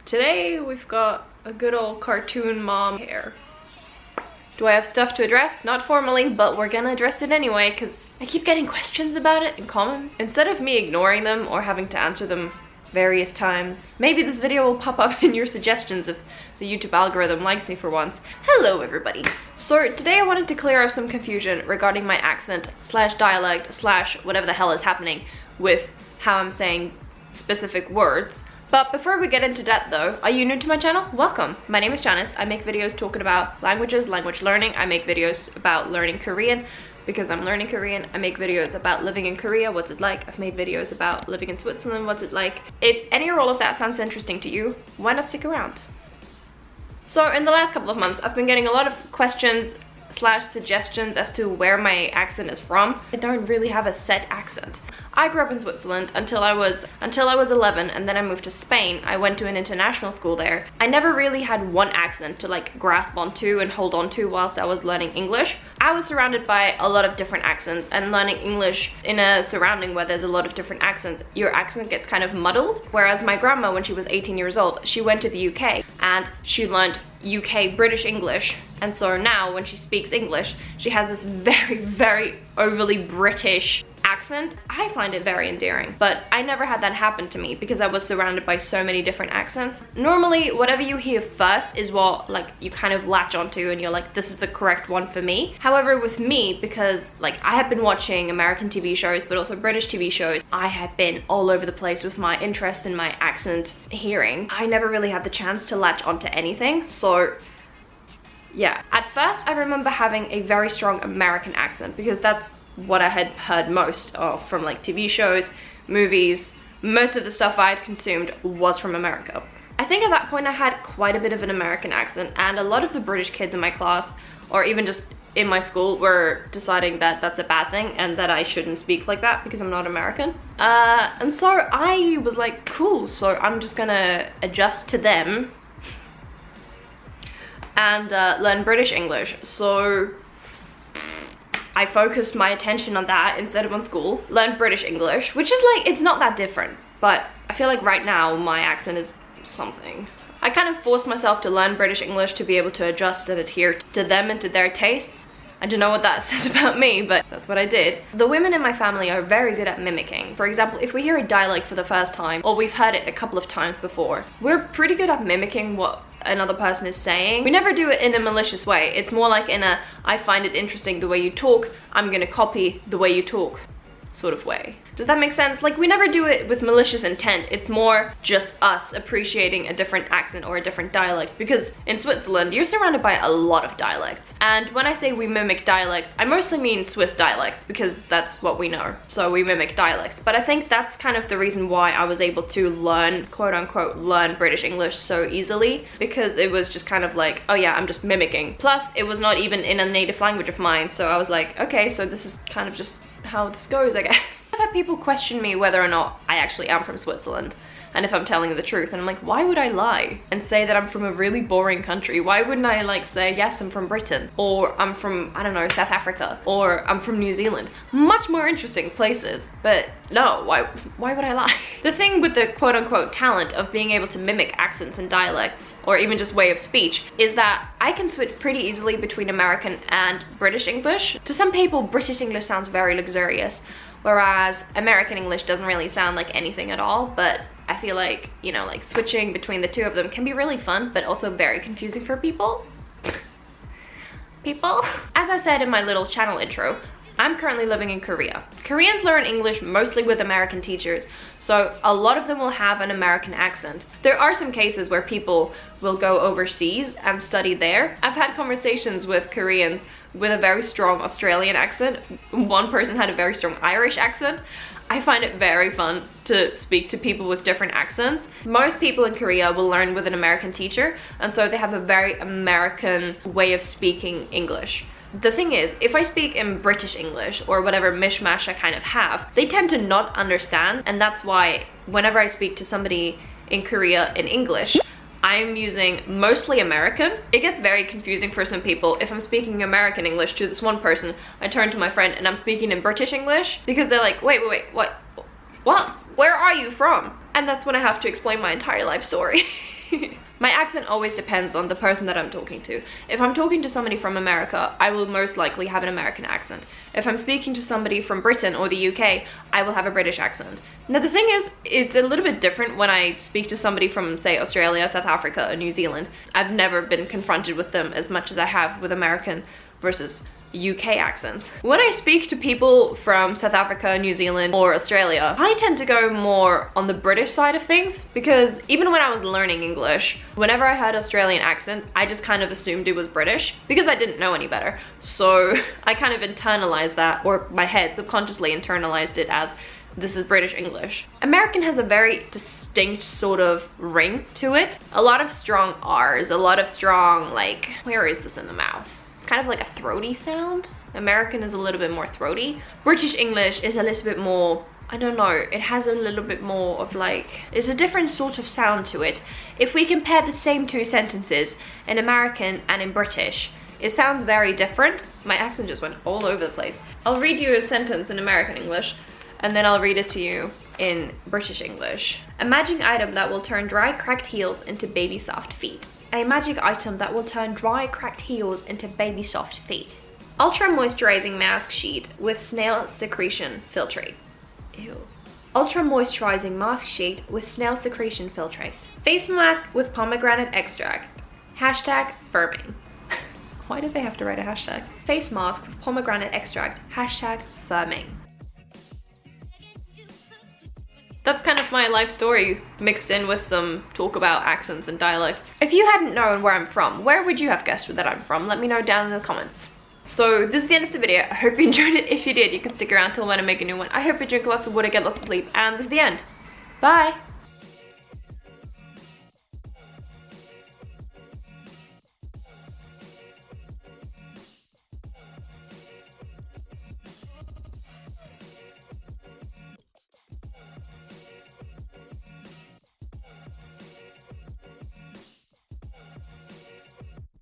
Today we've got a good old cartoon mom hair. Do I have stuff to address? Not formally, but we're gonna address it anyway because I keep getting questions about it in comments. Instead of me ignoring them or having to answer them various times, maybe this video will pop up in your suggestions if the YouTube algorithm likes me for once. Hello everybody! So today I wanted to clear up some confusion regarding my accent slash dialect slash whatever the hell is happening with how I'm saying specific words. But before we get into that though, are you new to my channel? Welcome! My name is Janice. I make videos talking about languages, language learning. I make videos about learning Korean because I'm learning Korean. I make videos about living in Korea, what's it like. I've made videos about living in Switzerland, what's it like. If any or all of that sounds interesting to you, why not stick around? So in the last couple of months, I've been getting a lot of questions slash suggestions as to where my accent is from. I don't really have a set accent. I grew up in Switzerland until I was 11, and then I moved to Spain. I went to an international school there. I never really had one accent to like grasp onto and hold on to whilst I was learning English. I was surrounded by a lot of different accents, and learning English in a surrounding where there's a lot of different accents, your accent gets kind of muddled. Whereas my grandma, when she was 18 years old, she went to the UK and she learned UK British English, and so now when she speaks English, she has this very, very overly British accent. I find it very endearing, but I never had that happen to me because I was surrounded by so many different accents. Normally, whatever you hear first is what like you kind of latch onto and you're like, this is the correct one for me. However, with me, because like I have been watching American TV shows, but also British TV shows, I have been all over the place with my interest in my accent hearing. I never really had the chance to latch onto anything, so yeah. At first, I remember having a very strong American accent because that's what I had heard most of from like TV shows, movies. Most of the stuff I had consumed was from America. I think at that point I had quite a bit of an American accent, and a lot of the British kids in my class, or even just in my school, were deciding that that's a bad thing and that I shouldn't speak like that because I'm not American. And so I was like, cool, so I'm just gonna adjust to them and learn British English. So I focused my attention on that instead of on school. Learned British English, which is like, it's not that different, but I feel like right now my accent is something. I kind of forced myself to learn British English to be able to adjust and adhere to them and to their tastes. I don't know what that says about me, but that's what I did. The women in my family are very good at mimicking. For example, if we hear a dialect for the first time, or we've heard it a couple of times before, we're pretty good at mimicking what another person is saying. We never do it in a malicious way. It's more like in a, I find it interesting the way you talk, I'm gonna copy the way you talk sort of way. Does that make sense? Like, we never do it with malicious intent. It's more just us appreciating a different accent or a different dialect, because in Switzerland, you're surrounded by a lot of dialects. And when I say we mimic dialects, I mostly mean Swiss dialects because that's what we know. So we mimic dialects. But I think that's kind of the reason why I was able to learn, quote unquote, learn British English so easily, because it was just kind of like, oh yeah, I'm just mimicking. Plus, it was not even in a native language of mine. So I was like, okay, so this is kind of just how this goes, I guess. I've had people question me whether or not I actually am from Switzerland and if I'm telling the truth, and I'm like, why would I lie and say that I'm from a really boring country? Why wouldn't I like say, yes, I'm from Britain, or I'm from, I don't know, South Africa, or I'm from New Zealand? Much more interesting places. But no, why would I lie? The thing with the quote unquote talent of being able to mimic accents and dialects, or even just way of speech, is that I can switch pretty easily between American and British English. To some people, British English sounds very luxurious, whereas American English doesn't really sound like anything at all. But I feel like, you know, like switching between the two of them can be really fun, but also very confusing for people. As I said in my little channel intro, I'm currently living in Korea. Koreans learn English mostly with American teachers, so a lot of them will have an American accent. There are some cases where people will go overseas and study there. I've had conversations with Koreans with a very strong Australian accent. One person had a very strong Irish accent. I find it very fun to speak to people with different accents. Most people in Korea will learn with an American teacher, and so they have a very American way of speaking English. The thing is, if I speak in British English or whatever mishmash I kind of have, they tend to not understand, and that's why whenever I speak to somebody in Korea in English, I'm using mostly American. It gets very confusing for some people. If I'm speaking American English to this one person, I turn to my friend and I'm speaking in British English because they're like, wait, what? Where are you from? And that's when I have to explain my entire life story. My accent always depends on the person that I'm talking to. If I'm talking to somebody from America, I will most likely have an American accent. If I'm speaking to somebody from Britain or the UK, I will have a British accent. Now the thing is, it's a little bit different when I speak to somebody from, say, Australia, South Africa, or New Zealand. I've never been confronted with them as much as I have with American versus UK accents. When I speak to people from South Africa, New Zealand, or Australia, I tend to go more on the British side of things, because even when I was learning English, whenever I heard Australian accents, I just kind of assumed it was British because I didn't know any better. So I kind of internalized that, or my head subconsciously internalized it as this is British English. American has a very distinct sort of ring to it. A lot of strong R's, a lot of strong, like, where is this in the mouth? Kind of like a throaty sound. American is a little bit more throaty. British English is a little bit more, I don't know, it has a little bit more of like, it's a different sort of sound to it. If we compare the same two sentences in American and in British, it sounds very different. My accent just went all over the place. I'll read you a sentence in American English and then I'll read it to you in British English. A magic item that will turn dry, cracked heels into baby soft feet. A magic item that will turn dry, cracked heels into baby soft feet. Ultra moisturizing mask sheet with snail secretion filtrate. Ew. Ultra moisturizing mask sheet with snail secretion filtrate. Face mask with pomegranate extract. Hashtag firming. Why did they have to write a hashtag? Face mask with pomegranate extract. Hashtag firming. That's kind of my life story mixed in with some talk about accents and dialects. If you hadn't known where I'm from, where would you have guessed that I'm from? Let me know down in the comments. So this is the end of the video. I hope you enjoyed it. If you did, you can stick around till when I make a new one. I hope you drink lots of water, get lots of sleep, and this is the end. Bye!